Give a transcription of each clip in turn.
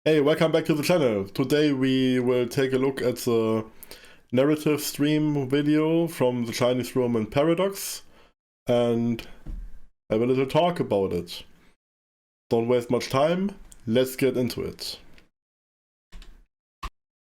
Hey, welcome back to the channel. Today we will take a look at the narrative stream video from the Chinese room in Paradox and have a little talk about it. Don't waste much time, let's get into it.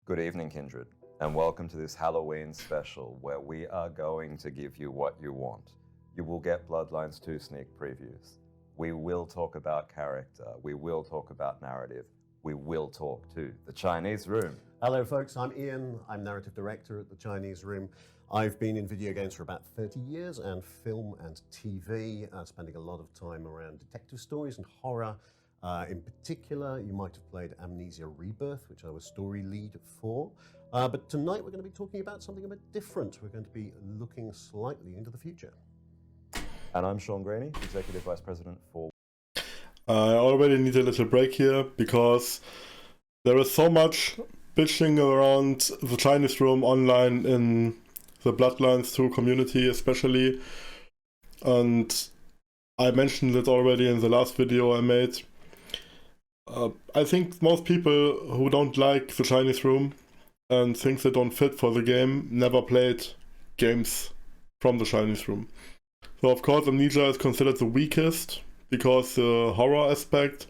Good evening, Kindred, and welcome to this Halloween special where we are going to give you what you want. You will get Bloodlines 2 sneak previews. We will talk about character, we will talk about narrative, we will talk to the Chinese room. Hello folks, I'm Ian, I'm narrative director at the Chinese room. I've been in video games for about 30 years and film and TV, spending a lot of time around detective stories and horror. In particular, you might have played Amnesia Rebirth, which I was story lead for. But tonight we're going to be talking about something a bit different. We're going to be looking slightly into the future. And I'm Sean Graney, Executive Vice President for... I already need a little break here because there is so much bitching around the Chinese room online in the Bloodlines 2 community especially. And I mentioned it already in the last video I made. I think most people who don't like the Chinese room and think they don't fit for the game never played games from the Chinese room. So of course Amnesia is considered the weakest because the horror aspect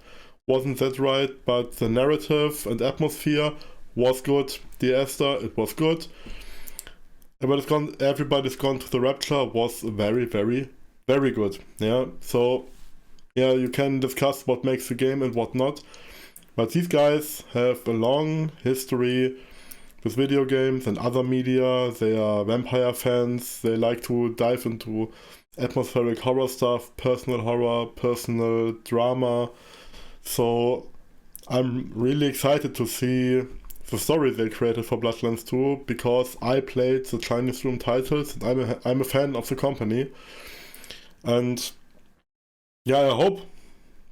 wasn't that right, but the narrative and atmosphere was good. The Esther, it was good. And when it's gone, everybody's gone to the Rapture was very, very, very good. Yeah, so yeah, you can discuss what makes the game and what not. But these guys have a long history with video games and other media. They are vampire fans. They like to dive into atmospheric horror stuff, personal horror, personal drama. So I'm really excited to see the story they created for Bloodlines 2 because I played the Chinese room titles and I'm a fan of the company. And yeah, I hope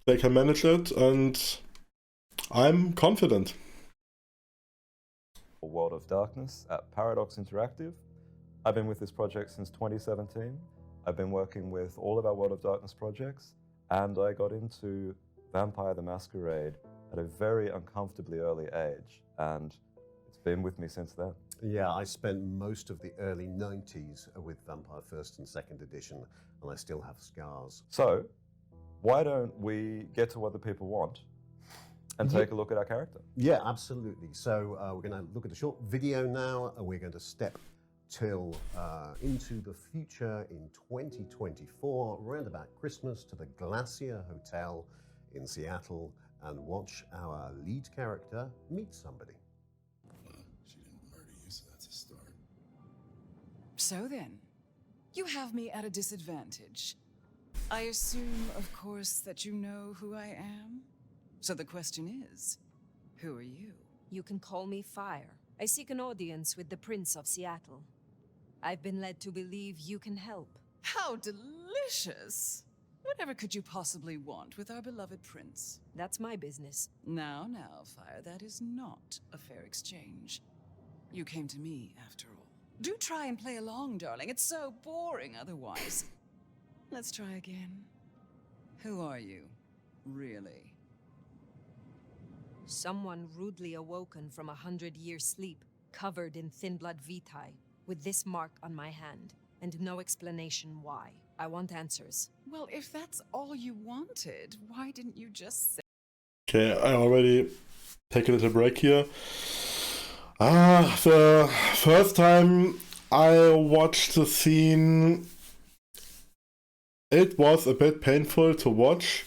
they can manage it and I'm confident. World of Darkness at Paradox Interactive. I've been with this project since 2017. I've been working with all of our World of Darkness projects, and I got into Vampire the Masquerade at a very uncomfortably early age, and it's been with me since then. Yeah, I spent most of the early 90s with Vampire 1st and 2nd edition, and I still have scars. So, why don't we get to what the people want and take a look at our character? Yeah, absolutely. So we're going to look at a short video now, and we're going to step into the future in 2024, around about Christmas, to the Glacier Hotel in Seattle, and watch our lead character meet somebody. She didn't murder you, so that's a start. So then, you have me at a disadvantage. I assume, of course, that you know who I am? So the question is, who are you? You can call me Fire. I seek an audience with the Prince of Seattle. I've been led to believe you can help. How delicious! Whatever could you possibly want with our beloved prince? That's my business. Now, Fire, that is not a fair exchange. You came to me, after all. Do try and play along, darling. It's so boring otherwise. Let's try again. Who are you, really? Someone rudely awoken from 100-year sleep, covered in thin blood vitae, with this mark on my hand, and no explanation why. I want answers. Well, if that's all you wanted, why didn't you just say... Okay, I already take a little break here. The first time I watched the scene, it was a bit painful to watch,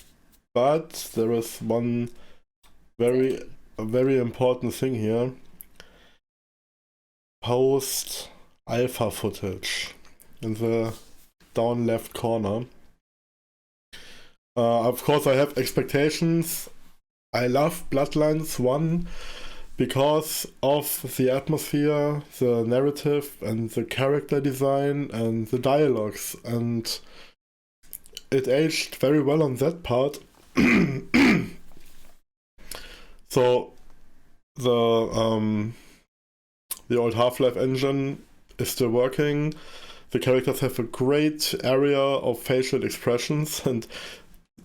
but there is one very important thing here. Post alpha footage in the down left corner. Of course I have expectations. I love Bloodlines 1 because of the atmosphere, the narrative and the character design and the dialogues, and it aged very well on that part. So the old Half-Life engine is still working. The characters have a great area of facial expressions, and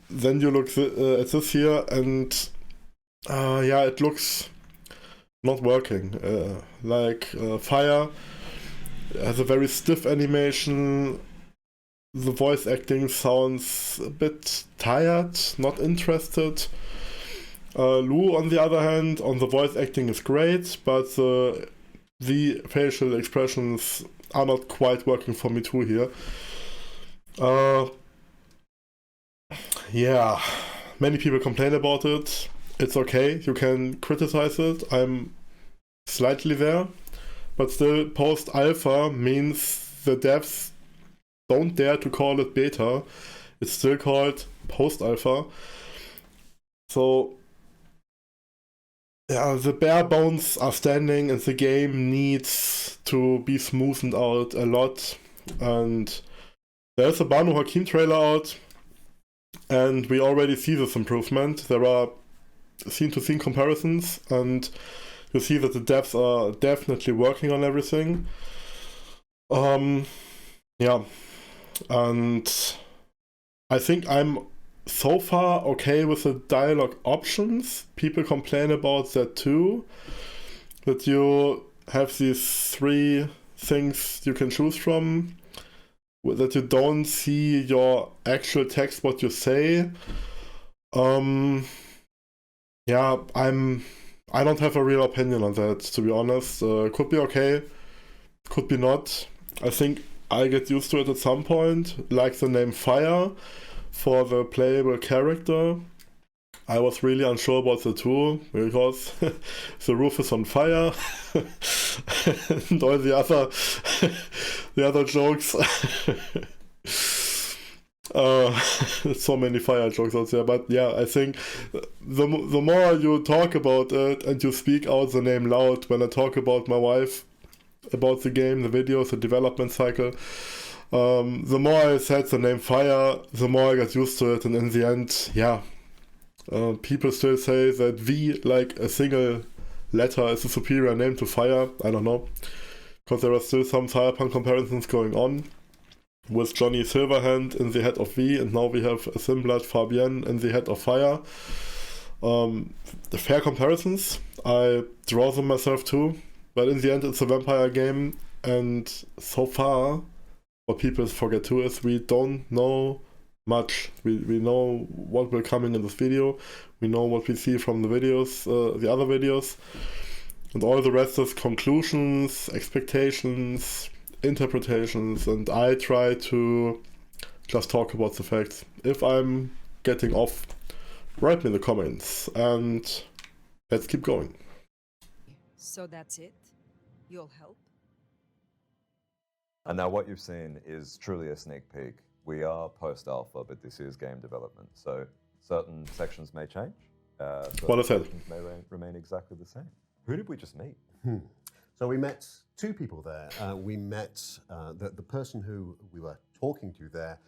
then you look at this here and yeah, it looks not working. Fire has a very stiff animation. The voice acting sounds a bit tired, not interested. Lu, on the other hand, on the voice acting is great, but the facial expressions are not quite working for me too here. Yeah, many people complain about it. It's okay, you can criticize it. I'm slightly there, but still, post-alpha means the devs don't dare to call it beta. It's still called post-alpha. So, yeah, the bare bones are standing and the game needs to be smoothened out a lot. And there's a Banu Hakim trailer out, and we already see this improvement. There are scene-to-scene comparisons, and you see that the devs are definitely working on everything. Yeah, and I think I'm so far okay with the dialogue options. People complain about that too, that you have these 3 things you can choose from, that you don't see your actual text, what you say. Yeah, I don't have a real opinion on that, to be honest. Could be okay, could be not. I think I get used to it at some point, like the name Fire for the playable character. I was really unsure about the 2 because the roof is on fire and all the other jokes. So many fire jokes out there, but yeah, I think the more you talk about it and you speak out the name loud, when I talk about my wife, about the game, the videos, the development cycle, the more I said the name Fire, the more I got used to it, and in the end, yeah, people still say that V, like a single letter, is a superior name to Fire. I don't know, because there are still some Cyberpunk comparisons going on, with Johnny Silverhand in the head of V, and now we have Simblat Fabienne in the head of Fire. The fair comparisons, I draw them myself too, but in the end it's a vampire game, and so far, what people forget too is we don't know much. We know what will come in this video, we know what we see from the videos, the other videos, and all the rest is conclusions, expectations, interpretations, and I try to just talk about the facts. If I'm getting off, write me in the comments, and let's keep going. So that's it? You'll help? And now what you've seen is truly a sneak peek. We are post-alpha, but this is game development, so certain sections may change. Well said. Sections may remain exactly the same. Who did we just meet? So we met 2 people there. We met the person who we were talking to there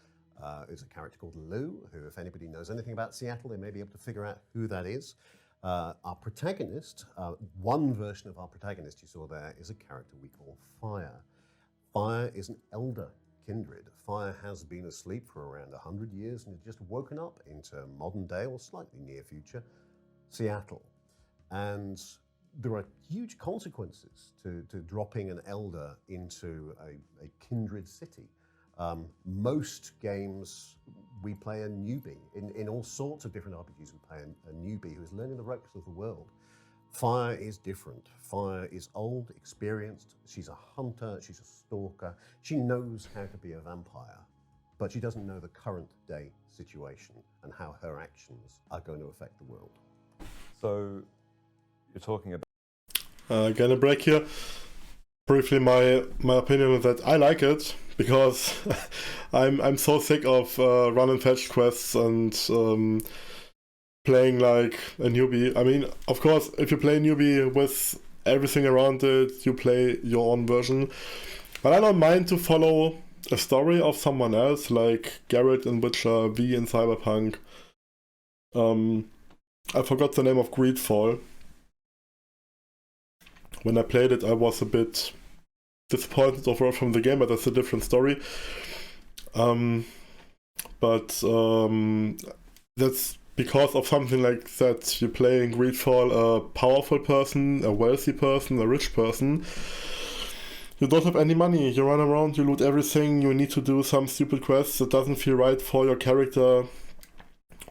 is a character called Lou, who, if anybody knows anything about Seattle, they may be able to figure out who that is. Our protagonist, one version of our protagonist you saw there, is a character we call Fire. Fire is an elder kindred. Fire has been asleep for around 100 years and has just woken up into modern day, or slightly near future, Seattle. And there are huge consequences to dropping an elder into a kindred city. Most games, we play a newbie. In all sorts of different RPGs, we play a newbie who is learning the ropes of the world. Fire is different. Fire is old, experienced. She's a hunter, she's a stalker. She knows how to be a vampire, but she doesn't know the current day situation and how her actions are going to affect the world. So you're talking about... Again, a break here. Briefly, my opinion is that I like it because I'm so sick of run and fetch quests and playing like a newbie. I mean, of course, if you play a newbie with everything around it, you play your own version. But I don't mind to follow a story of someone else, like Garrett in Witcher, V in Cyberpunk. I forgot the name of Greedfall. When I played it, I was a bit disappointed overall from the game, but that's a different story. That's because of something like that, you're playing Greedfall, a powerful person, a wealthy person, a rich person. You don't have any money, you run around, you loot everything, you need to do some stupid quests that doesn't feel right for your character,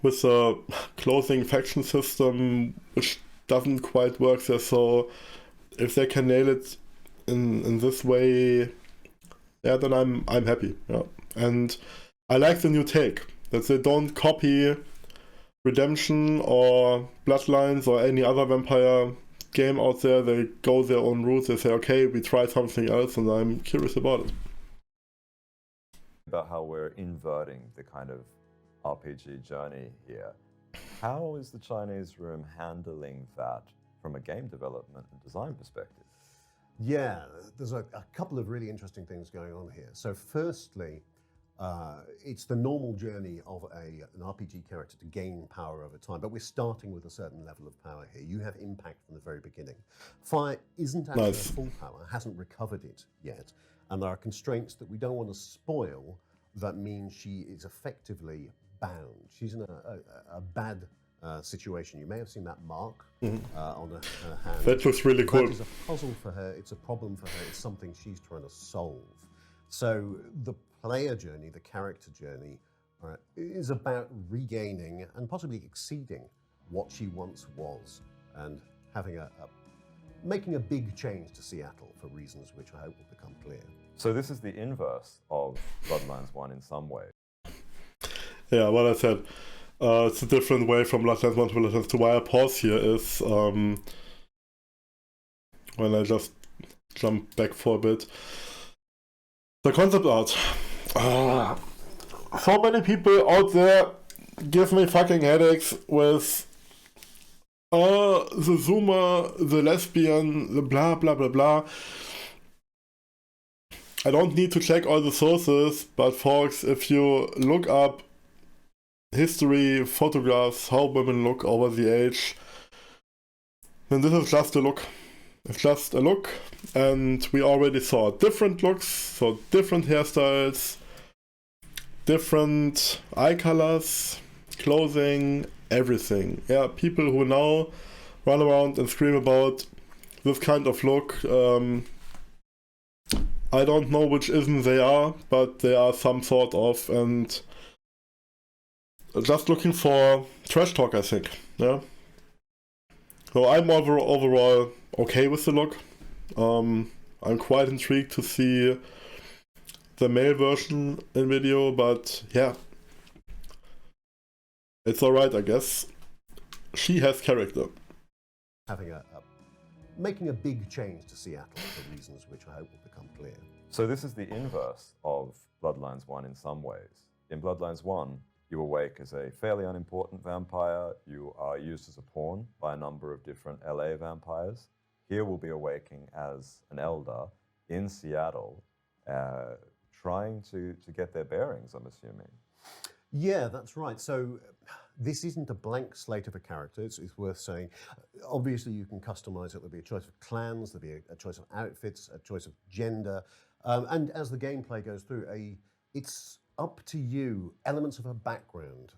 with a closing faction system which doesn't quite work there. So if they can nail it in this way, yeah, then I'm happy. Yeah. And I like the new take, that they don't copy Redemption or Bloodlines or any other vampire game out there. They go their own route. They say, okay, we try something else, and I'm curious about it. About how we're inverting the kind of RPG journey here. How is the Chinese room handling that from a game development and design perspective? Yeah, there's a couple of really interesting things going on here. So firstly, it's the normal journey of an RPG character to gain power over time, but we're starting with a certain level of power here. You have impact from the very beginning. Fire isn't actually Nice. at full power, hasn't recovered it yet, and there are constraints that we don't want to spoil that means she is effectively bound. She's in a bad situation. You may have seen that mark on her hand. That looks really cool. That is a puzzle for her, it's a problem for her, it's something she's trying to solve. So the player journey, the character journey, is about regaining and possibly exceeding what she once was, and having making a big change to Seattle for reasons which I hope will become clear. So this is the inverse of Bloodlines 1 in some way. Yeah, what I said. It's a different way from Bloodlines 1 to Bloodlines 2. Why I pause here is when I just jump back for a bit. The concept art. So many people out there give me fucking headaches with the Zoomer, the lesbian, the blah blah blah blah. I don't need to check all the sources, but folks, if you look up history, photographs, how women look over the age, then this is just a look. It's just a look, and we already saw different looks, so different hairstyles, different eye colors, clothing, everything. Yeah, people who now run around and scream about this kind of look. I don't know which ism they are, but they are some sort of, and just looking for trash talk, I think. Yeah. So I'm overall okay with the look. I'm quite intrigued to see the male version in video, but yeah, it's alright, I guess. She has character. Having making a big change to Seattle for reasons which I hope will become clear. So this is the inverse of Bloodlines 1 in some ways. In Bloodlines 1, you awake as a fairly unimportant vampire. You are used as a pawn by a number of different LA vampires. Here we'll be awaking as an elder in Seattle, trying to get their bearings, I'm assuming. Yeah, that's right. So this isn't a blank slate of a character, it's worth saying. Obviously, you can customize it. There'll be a choice of clans, there'll be a choice of outfits, a choice of gender. And as the gameplay goes through, it's up to you. Elements of her background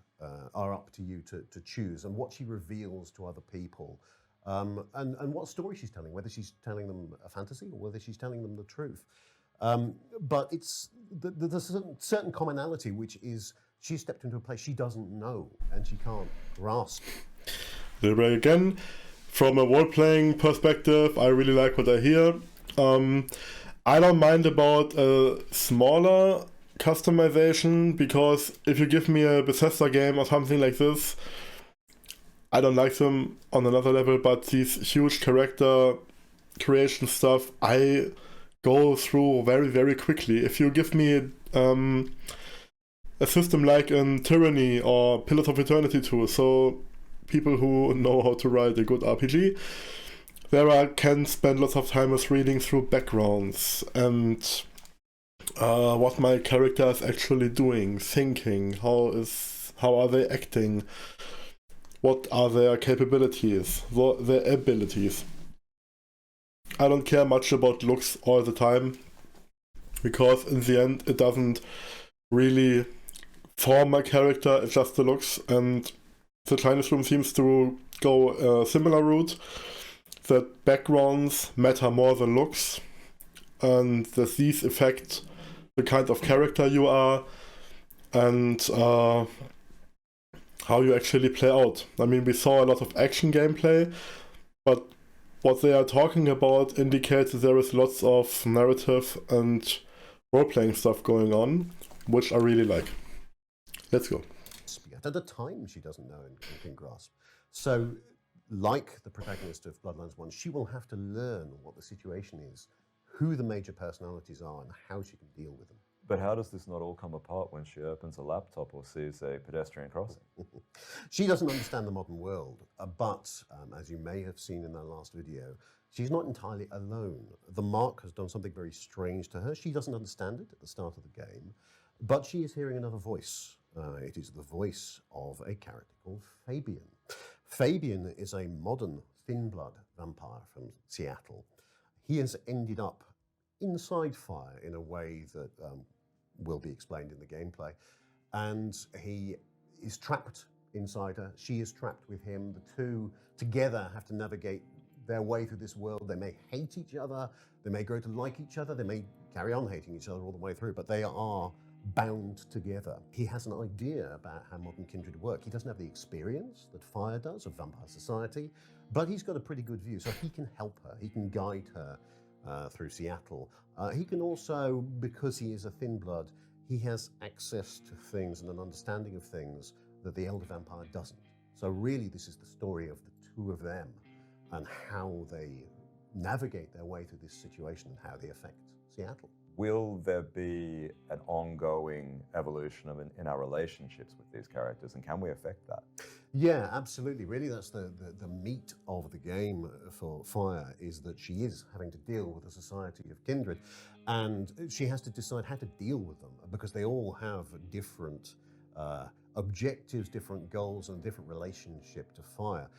are up to you to choose, and what she reveals to other people. And what story she's telling, whether she's telling them a fantasy or whether she's telling them the truth. But there's a certain commonality, which is she stepped into a place she doesn't know and she can't grasp. There again, from a role-playing perspective, I really like what I hear. I don't mind about a smaller customization, because if you give me a Bethesda game or something like this, I don't like them on another level, but these huge character creation stuff, I go through very, very quickly. If you give me a system like in Tyranny or Pillars of Eternity 2, so people who know how to write a good RPG, there I can spend lots of time with reading through backgrounds and what my character is actually doing, thinking, how are they acting, what are their capabilities, their abilities. I don't care much about looks all the time, because in the end it doesn't really form my character, it's just the looks, and the Chinese room seems to go a similar route, that backgrounds matter more than looks, and that these affect the kind of character you are and how you actually play out. I mean, we saw a lot of action gameplay, but what they are talking about indicates that there is lots of narrative and role-playing stuff going on, which I really like. Let's go. At a time she doesn't know and can grasp. So, like the protagonist of Bloodlines 1, she will have to learn what the situation is, who the major personalities are, and how she can deal with them. But how does this not all come apart when she opens a laptop or sees a pedestrian crossing? She doesn't understand the modern world, but as you may have seen in that last video, she's not entirely alone. The Mark has done something very strange to her. She doesn't understand it at the start of the game, but she is hearing another voice. It is the voice of a character called Fabian. Fabian is a modern thin-blood vampire from Seattle. He has ended up inside Fire in a way that will be explained in the gameplay. And he is trapped inside her. She is trapped with him. The two together have to navigate their way through this world. They may hate each other. They may grow to like each other. They may carry on hating each other all the way through, but they are bound together. He has an idea about how modern kindred work. He doesn't have the experience that Fire does of vampire society, but he's got a pretty good view, so he can help her. He can guide her through Seattle. He can also, because he is a thin blood, he has access to things and an understanding of things that the elder vampire doesn't. So really this is the story of the two of them and how they navigate their way through this situation and how they affect Seattle. Will there be an ongoing evolution in our relationships with these characters, and can we affect that? Yeah, absolutely. Really, that's the meat of the game for Fire, is that she is having to deal with a society of kindred, and she has to decide how to deal with them, because they all have different objectives, different goals, and a different relationship to Fire.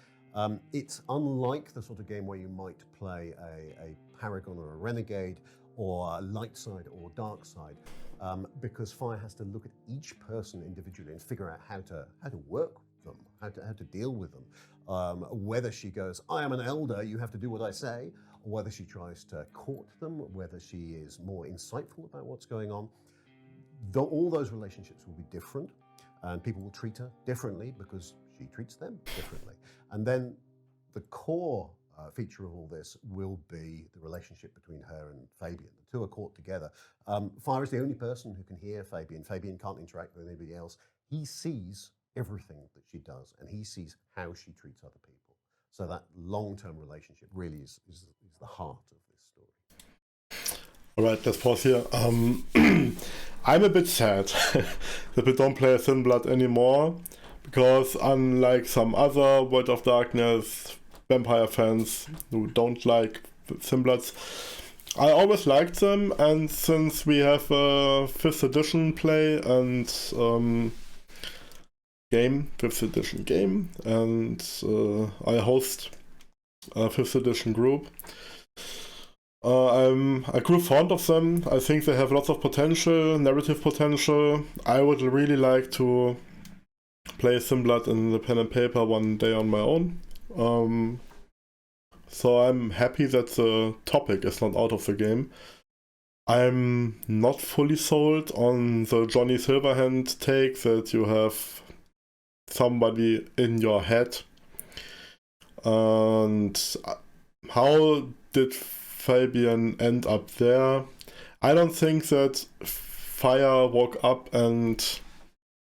It's unlike the sort of game where you might play a Paragon or a Renegade, or light side or dark side, because Fire has to look at each person individually and figure out how to work with them, how to deal with them. Whether she goes, I am an elder, you have to do what I say, or whether she tries to court them, whether she is more insightful about what's going on. All those relationships will be different, and people will treat her differently because she treats them differently. And then the core feature of all this will be the relationship between her and Fabian. The two are caught together. Fire is the only person who can hear Fabian. Fabian can't interact with anybody else. He sees everything that she does, and he sees how she treats other people. So that long-term relationship really is the heart of this story. All right, let's pause here. I'm a bit sad that we don't play Thin Blood anymore, because unlike some other World of Darkness vampire fans who don't like Thin Bloods, I always liked them, and since we have a 5th edition play and 5th edition game, and I host a 5th edition group, I grew fond of them. I think they have lots of potential, narrative potential. I would really like to play Thin Blood in the pen and paper one day on my own. So I'm happy that the topic is not out of the game. I'm not fully sold on the Johnny Silverhand take that you have somebody in your head. And how did Fabian end up there? I don't think that Fire woke up and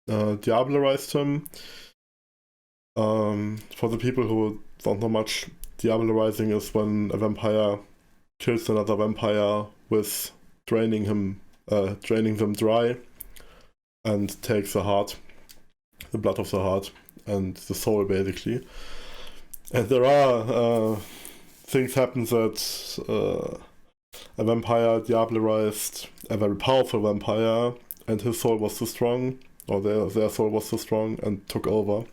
diablerized him. For the people who don't know much, diablerizing is when a vampire kills another vampire with draining them dry, and takes the heart, the blood of the heart, and the soul basically. And there are things happen that a vampire diablerized a very powerful vampire, and his soul was too strong, or their soul was too strong and took over.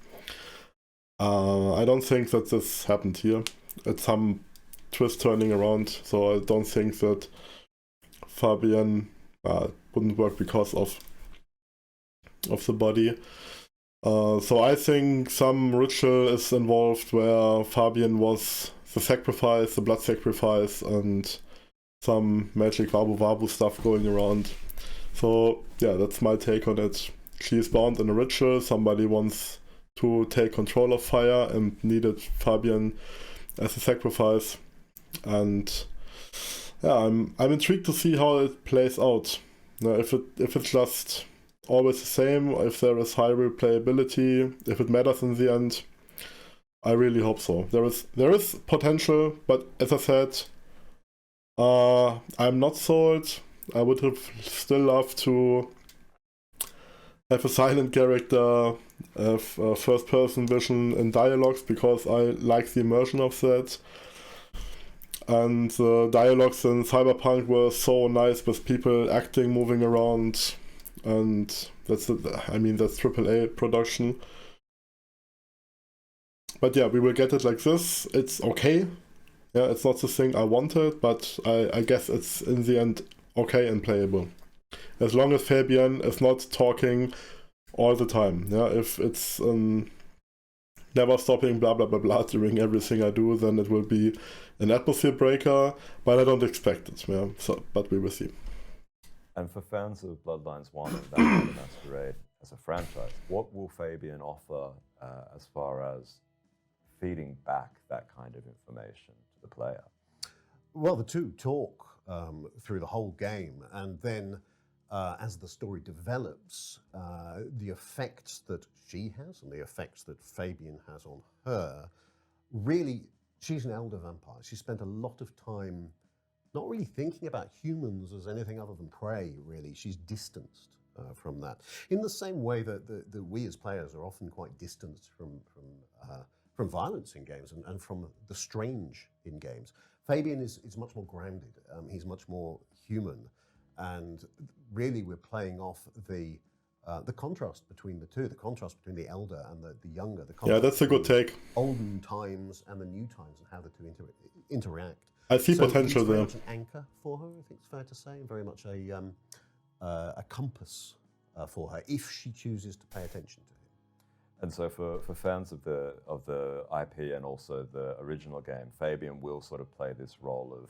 I don't think that this happened here. It's some twist turning around, so I don't think that Fabian wouldn't work because of the body. So I think some ritual is involved where Fabian was the sacrifice, the blood sacrifice, and some magic wabu wabu stuff going around. So yeah, that's my take on it. She is bound in a ritual, somebody wants to take control of fire and needed Fabian as a sacrifice. And yeah, I'm intrigued to see how it plays out. Now, if it's just always the same, if there is high replayability, if it matters in the end, I really hope so. There is potential, but as I said, I'm not sold. I would have still loved to have a silent character, have first-person vision and dialogues, because I like the immersion of that. And the dialogues in Cyberpunk were so nice with people acting, moving around, and that's AAA production. But yeah, we will get it like this. It's okay. Yeah, it's not the thing I wanted, but I guess it's in the end okay and playable. As long as Fabian is not talking all the time. Yeah, if it's never stopping blah blah blah blah during everything I do, then it will be an atmosphere breaker, but I don't expect it. Yeah, but we will see. And for fans of Bloodlines 1 and Vampire the Masquerade as a franchise, what will Fabian offer as far as feeding back that kind of information to the player? Well, the two talk through the whole game, and then as the story develops, the effects that she has and the effects that Fabian has on her, really, she's an elder vampire. She spent a lot of time not really thinking about humans as anything other than prey, really. She's distanced from that. In the same way that we as players are often quite distanced from violence in games and from the strange in games. Fabian is much more grounded. He's much more human. And really, we're playing off the contrast between the two, the contrast between the elder and the younger. Yeah, that's a good take. Olden times and the new times and how the two interact. I see potential there. He's very much an anchor for her, I think it's fair to say, and very much a compass for her if she chooses to pay attention to him. And so for fans of the IP and also the original game, Fabian will sort of play this role of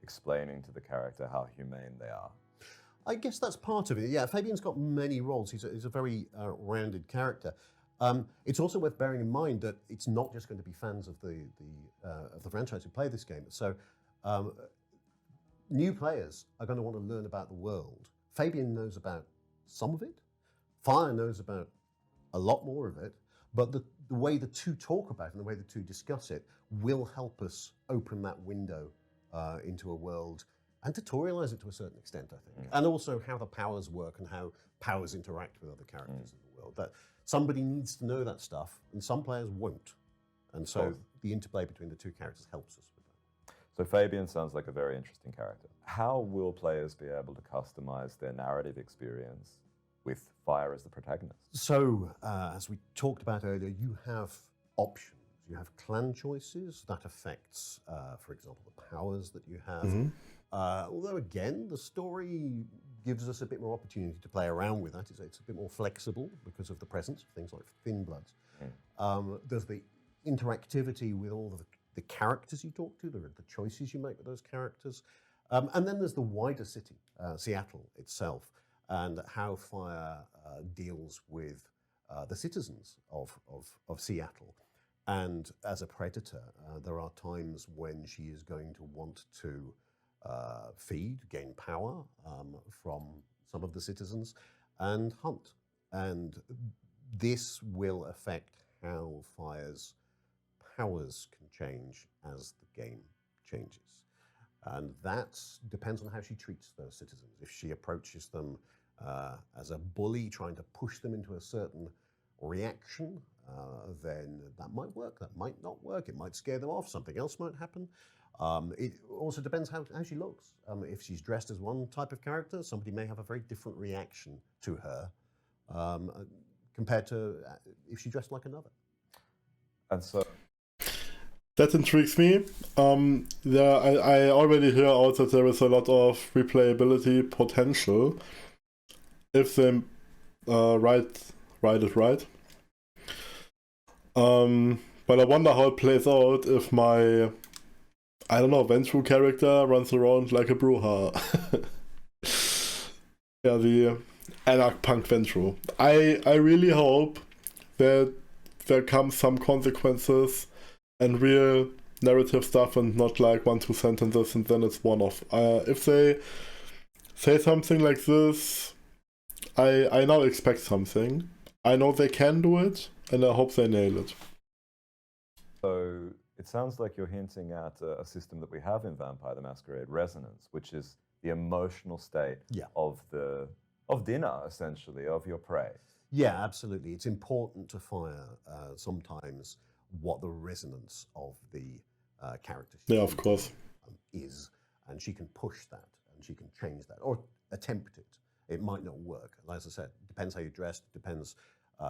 explaining to the character how humane they are. I guess that's part of it. Yeah, Fabian's got many roles. He's a very rounded character. It's also worth bearing in mind that it's not just going to be fans of the franchise who play this game. So new players are going to want to learn about the world. Fabian knows about some of it. Fire knows about a lot more of it. But the way the two talk about it and the way the two discuss it will help us open that window into a world and tutorialize it to a certain extent, I think. And also how the powers work and how powers interact with other characters in the world. That somebody needs to know that stuff, and some players won't. And so the interplay between the two characters helps us with that. So Fabian sounds like a very interesting character. How will players be able to customize their narrative experience with Fire as the protagonist? So, as we talked about earlier, you have options. You have clan choices. That affects, for example, the powers that you have. Although, again, the story gives us a bit more opportunity to play around with that. It's a bit more flexible because of the presence of things like thin bloods. There's the interactivity with all of the characters you talk to, the choices you make with those characters. And then there's the wider city, Seattle itself, and how Fire deals with the citizens of Seattle. And as a predator, there are times when she is going to want to gain power from some of the citizens, and hunt. And this will affect how Fire's powers can change as the game changes. And that depends on how she treats those citizens. If she approaches them as a bully, trying to push them into a certain reaction, then that might work, that might not work. It might scare them off, something else might happen. It also depends how she looks. If she's dressed as one type of character, somebody may have a very different reaction to her compared to if she dressed like another. And so that intrigues me. I already hear out that there is a lot of replayability potential if they write it right. But I wonder how it plays out if my, I don't know, Ventru character runs around like a Bruja. Yeah, the Anarch Punk Ventru. I really hope that there comes some consequences and real narrative stuff and not like 1-2 sentences and then it's one-off. If they say something like this, I now expect something. I know they can do it, and I hope they nail it. So it sounds like you're hinting at a system that we have in Vampire the Masquerade, resonance, which is the emotional state of dinner, essentially, of your prey. Yeah, absolutely. It's important to fire sometimes what the resonance of the character of course is, and she can push that and she can change that or attempt it. It might not work. As I said, it depends how you dress, depends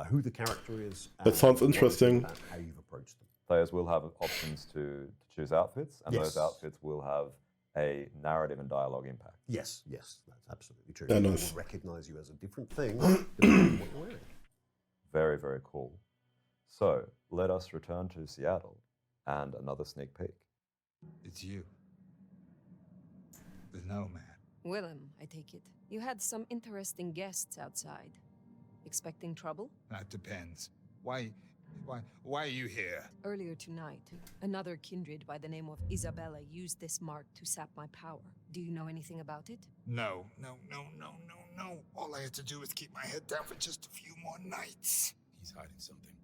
who the character is. That sounds interesting. How you've approached them. Players will have options to choose outfits, and Yes. those outfits will have a narrative and dialogue impact. Yes, that's absolutely true. Yeah, People nice. will recognize you as a different thing depending on what you're wearing. Very, very cool. So let us return to Seattle and another sneak peek. It's you. The Nomad. Willem, I take it. You had some interesting guests outside. Expecting trouble? That depends. Why are you here? Earlier tonight, another kindred by the name of Isabella used this mark to sap my power. Do you know anything about it? No. All I had to do was keep my head down for just a few more nights. He's hiding something.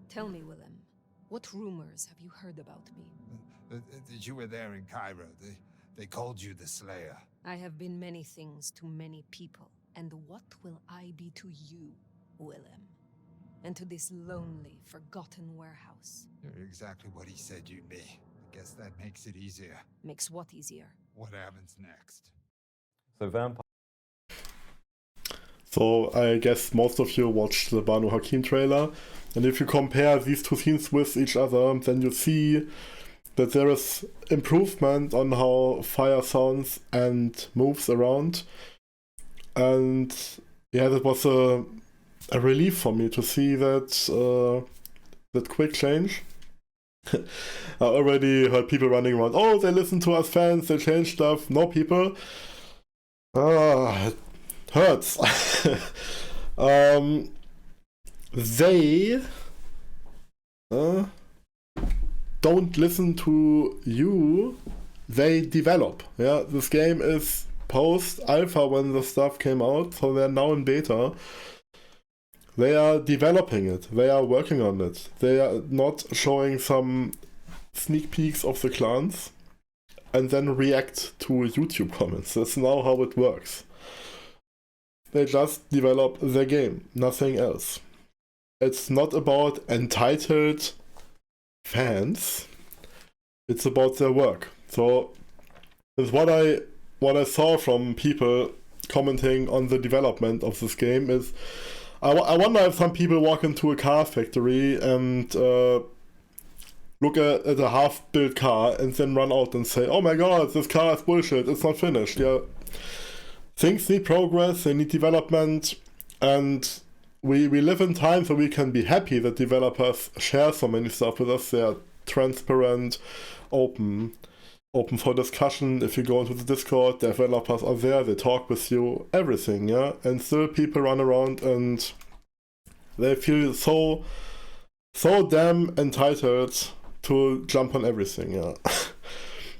Tell me, Willem, what rumors have you heard about me? That you were there in Cairo. They called you the Slayer. I have been many things to many people, and what will I be to you, Willem? And to this lonely, forgotten warehouse? You're exactly what he said you'd be. I guess that makes it easier. Makes what easier? What happens next? So Vampire. So I guess most of you watched the Banu Hakim trailer, and if you compare these two scenes with each other, then you see that there is improvement on how fire sounds and moves around. And yeah, that was a relief for me to see that that quick change. I already heard people running around, oh, they listen to us fans, they change stuff. No, people. It hurts. They don't listen to you, they develop. Yeah, this game is post-alpha when the stuff came out, so they're now in beta. They are developing it, they are working on it. They are not showing some sneak peeks of the clans and then react to YouTube comments. That's now how it works. They just develop their game, nothing else. It's not about entitled fans, it's about their work. So it's what I saw from people commenting on the development of this game is I wonder if some people walk into a car factory and look at a half-built car and then run out and say, oh my god, this car is bullshit, it's not finished. Yeah, things need progress, they need development, and we live in times where we can be happy that developers share so many stuff with us. They are transparent, open for discussion. If you go into the Discord, developers are there, they talk with you, everything, yeah? And still people run around and they feel so damn entitled to jump on everything, yeah?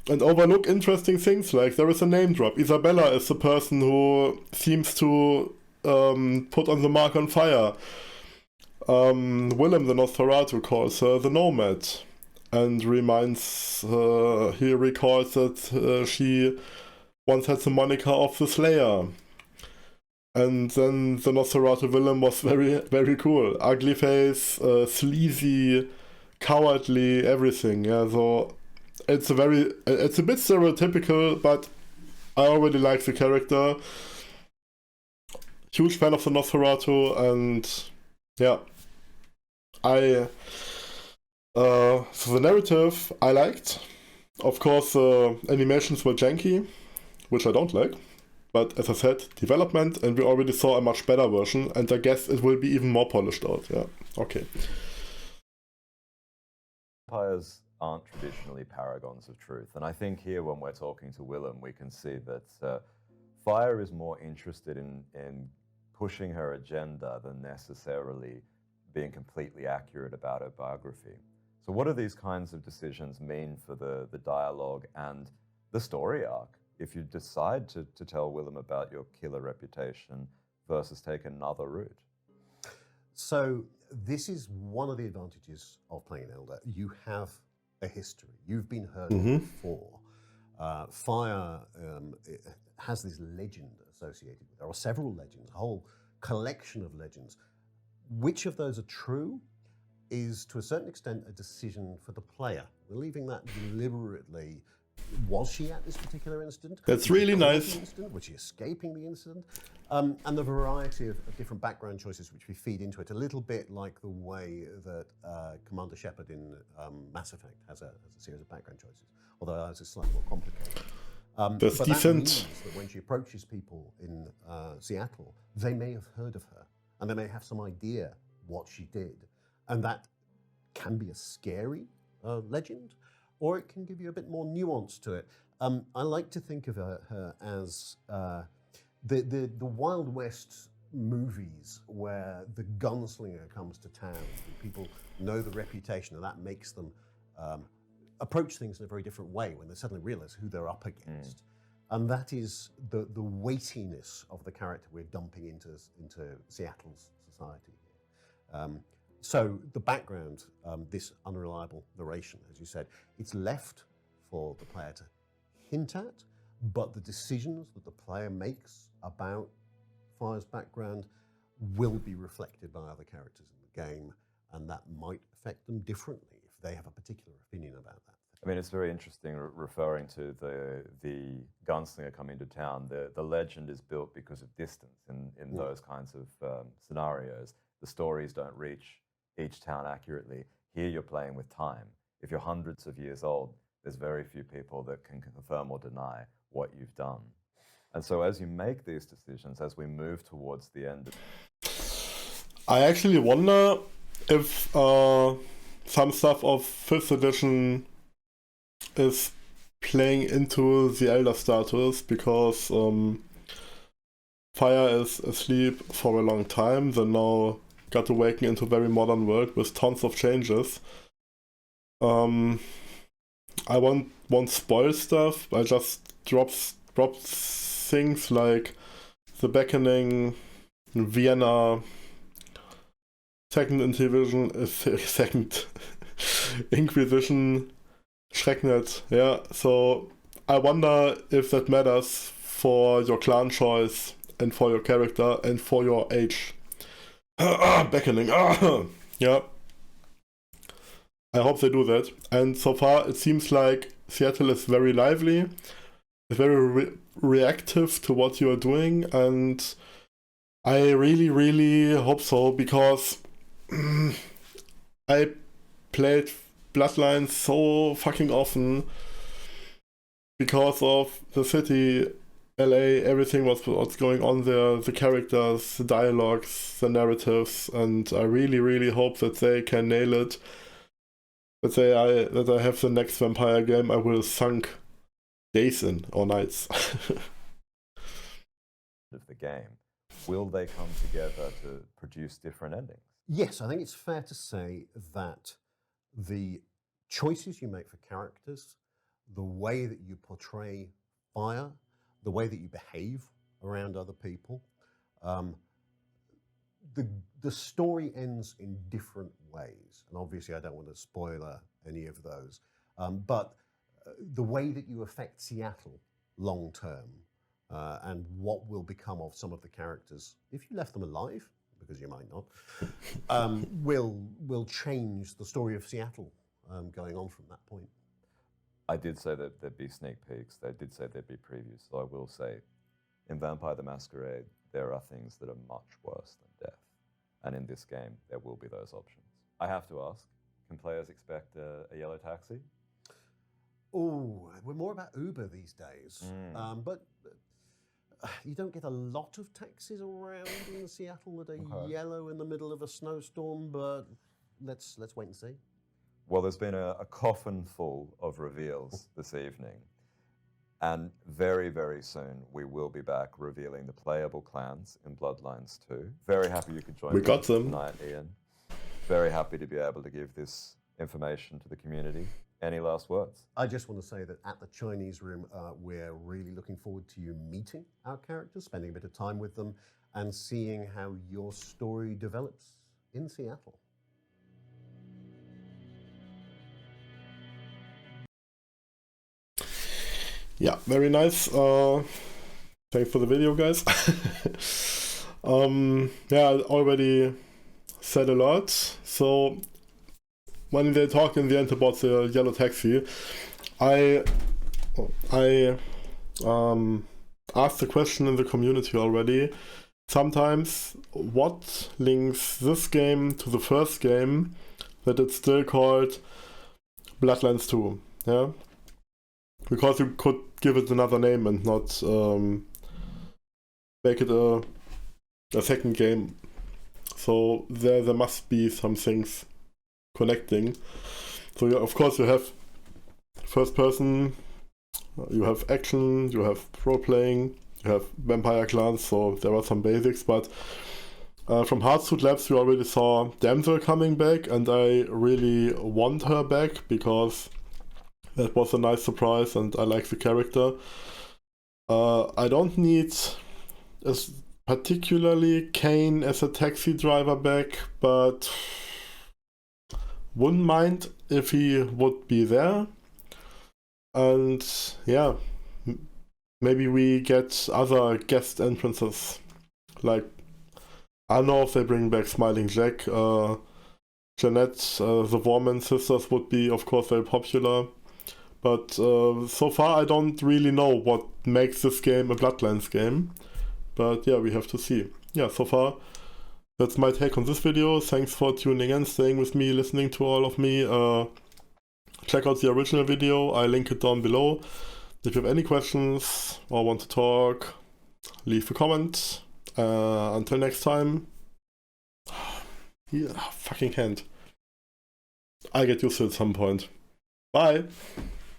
And overlook interesting things, like there is a name drop. Isabella is the person who seems to put on the mark on fire. Willem the Nosferatu calls her the Nomad, and he recalls that she once had the moniker of the Slayer. And then the Nosferatu Willem was very, very cool. Ugly face, sleazy, cowardly, everything. Yeah, so it's a bit stereotypical, but I already like the character. Huge fan of the Nosferatu, and yeah, so the narrative I liked. Of course, animations were janky, which I don't like, But as I said, development, and we already saw a much better version, and I guess it will be even more polished out. Yeah, okay. Vampires aren't traditionally paragons of truth, and I think here when we're talking to Willem, we can see that Fire is more interested in pushing her agenda than necessarily being completely accurate about her biography. So what do these kinds of decisions mean for the dialogue and the story arc if you decide to tell Willem about your killer reputation versus take another route? So this is one of the advantages of playing an elder. You have a history. You've been heard of before. Fire has this legend associated with it. There are several legends, a whole collection of legends. Which of those are true is, to a certain extent, a decision for the player. We're leaving that deliberately. Was she at this particular incident? That's really nice. Was she escaping the incident? And the variety of different background choices which we feed into it, a little bit like the way that Commander Shepard in Mass Effect has a series of background choices, although ours is slightly more complicated. That's but decent. That means that when she approaches people in Seattle, they may have heard of her, and they may have some idea what she did. And that can be a scary legend, or it can give you a bit more nuance to it. I like to think of her as the Wild West movies where the gunslinger comes to town. And people know the reputation, and that makes them approach things in a very different way when they suddenly realize who they're up against. And that is the weightiness of the character we're dumping into Seattle's society. So the background, this unreliable narration, as you said, it's left for the player to hint at, but the decisions that the player makes about Fire's background will be reflected by other characters in the game, and that might affect them differently if they have a particular opinion about that. I mean, it's very interesting referring to the gunslinger coming to town. The legend is built because of distance in those kinds of scenarios. The stories don't reach each town accurately. Here you're playing with time. If you're hundreds of years old, there's very few people that can confirm or deny what you've done. And so as you make these decisions, as we move towards the end, I actually wonder if some stuff of 5th edition is playing into the Elder status, because Fire is asleep for a long time, then now got awakened into a very modern world with tons of changes. I won't spoil stuff. I just drop things like the Beckoning, Vienna, Second Inquisition, Schrecknet. Yeah, so I wonder if that matters for your clan choice and for your character and for your age. Beckoning. Yeah. I hope they do that. And so far, it seems like Seattle is very lively, very reactive to what you are doing, and I really, really hope so, because I played Bloodlines so fucking often because of the city, LA, everything what's going on there, the characters, the dialogues, the narratives, and I really, really hope that they can nail it. That I have the next vampire game I will sunk days in, or nights. of the game, will they come together to produce different endings? Yes, I think it's fair to say that the choices you make for characters, the way that you portray Fire, the way that you behave around other people, the story ends in different ways. And obviously I don't want to spoiler any of those. But the way that you affect Seattle long term, and what will become of some of the characters, if you left them alive, because you might not, will change the story of Seattle going on from that point. I did say that there'd be sneak peeks. They did say there'd be previews. So I will say, in Vampire the Masquerade, there are things that are much worse than death. And in this game, there will be those options. I have to ask, can players expect a yellow taxi? Oh, we're more about Uber these days. But you don't get a lot of taxis around in Seattle that are yellow in the middle of a snowstorm, but let's wait and see. Well, there's been a coffin full of reveals this evening. And very, very soon, we will be back revealing the playable clans in Bloodlines 2. Very happy you could join We me got them. tonight, Ian. Very happy to be able to give this information to the community. Any last words? I just want to say that at the Chinese room, we're really looking forward to you meeting our characters, spending a bit of time with them, and seeing how your story develops in Seattle. Yeah, very nice. Thanks for the video, guys. Yeah, I already said a lot. So when they talk in the end about the yellow taxi, I asked the question in the community already. Sometimes, what links this game to the first game that it's still called Bloodlines 2? Yeah, because you could give it another name and not make it a second game. So there must be some things connecting. So yeah, of course you have first person, you have action, you have role playing, you have vampire clans, so there are some basics, but from Heartsuit Labs we already saw Damsel coming back, and I really want her back because that was a nice surprise and I like the character. I don't need particularly Kane as a taxi driver back, but wouldn't mind if he would be there. And yeah, maybe we get other guest entrances. Like, I don't know if they bring back Smiling Jack. Jeanette, the Warman sisters would be, of course, very popular. But so far I don't really know what makes this game a Bloodlines game. But yeah, we have to see. Yeah, so far that's my take on this video. Thanks for tuning in, staying with me, listening to all of me. Check out the original video, I link it down below. If you have any questions or want to talk, leave a comment. Until next time. Yeah, fucking hand. I get used to it at some point. Bye!